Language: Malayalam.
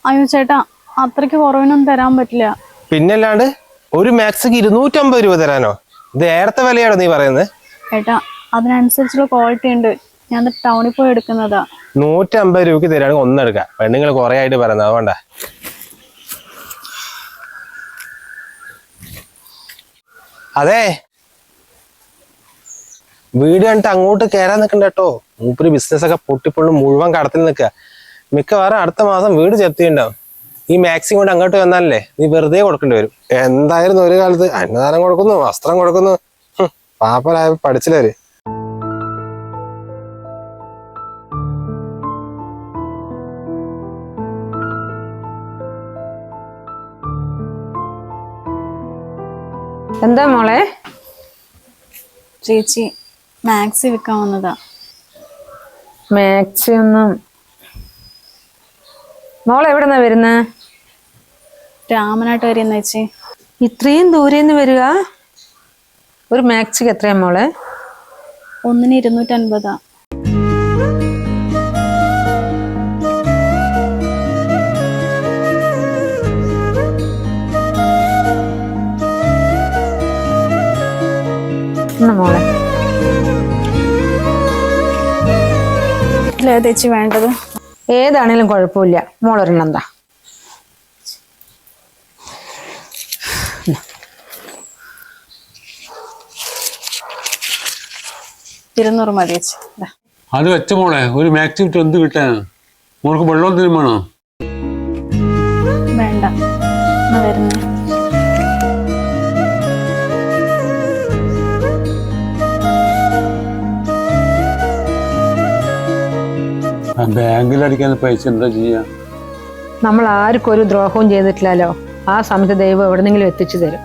അയ്യോ ചേട്ടാ, അത്രയ്ക്ക് കുറവിനൊന്നും തരാൻ പറ്റില്ല. പിന്നല്ലാണ്ട് ഒരു മാക്സിക്ക് 250 രൂപ തരാനോ? ഇത് ഏറത്തെ വിലയാണോ നീ പറയുന്നത്? ഏട്ടാ, അതിനനുസരിച്ചുള്ള ക്വാളിറ്റി ഉണ്ട്. ഞാൻ ടൗണിൽ പോയി എടുക്കുന്നതാ. 150 രൂപയ്ക്ക് തരാണെങ്കിൽ ഒന്നെടുക്കാം. പെണ്ണുങ്ങൾ കുറെ ആയിട്ട് പറയുന്നത് അതുകൊണ്ടാ. അതെ, വീട് കണ്ടിട്ട് അങ്ങോട്ട് കയറാൻ നിൽക്കണ്ട കേട്ടോ. മൂപ്പര് ബിസിനസ് ഒക്കെ പൊട്ടിപ്പൊള്ളും മുഴുവൻ കടത്തിൽ നിൽക്കുക. മിക്കവാറും അടുത്ത മാസം വീട് ചെത്തിയുണ്ടാവും. ഈ മാക്സിം കൊണ്ട് അങ്ങോട്ട് വന്നാലല്ലേ നീ വെറുതെ കൊടുക്കേണ്ടി വരും. എന്തായാലും ഒരു കാലത്ത് അന്നദാനം കൊടുക്കുന്നു, വസ്ത്രം കൊടുക്കുന്നു. പാപ്പരായ പഠിച്ചില്ലവര്. എന്താ മോളെ? ചേച്ചി, മാക്സി വിൽക്കാൻ വന്നതാ. മാക്സി ഒന്നും മോളെ എവിടെന്നാ വരുന്നേ? രാമനാട്ട് വരെയെന്ന് ചേച്ചി. ഇത്രയും ദൂരേന്ന് വരിക? ഒരു മാക്സിക്ക് എത്രയാ മോളെ? ഒന്നിന് 250. മോളെ ചേച്ചി വേണ്ടത് ഏതാണേലും കുഴപ്പമില്ല. മോളൊരെണ്ണം എന്താ? $200 മതി ചേച്ചി. അത് വെച്ച മോളെ, ഒരു മാക്സി വിട്ട് എന്ത് കിട്ടാൻ? മോൾക്ക് വെള്ളം തരുമാണോ? വേണ്ട, വരുന്നേ. ബാങ്കിൽ അടിക്കാൻ പൈസ എന്താ ചെയ്യാ? നമ്മൾ ആർക്കും ഒരു ദ്രോഹവും ചെയ്തിട്ടില്ലല്ലോ. ആ സമയത്ത് ദൈവം എവിടെന്നെങ്കിലും എത്തിച്ചു തരും.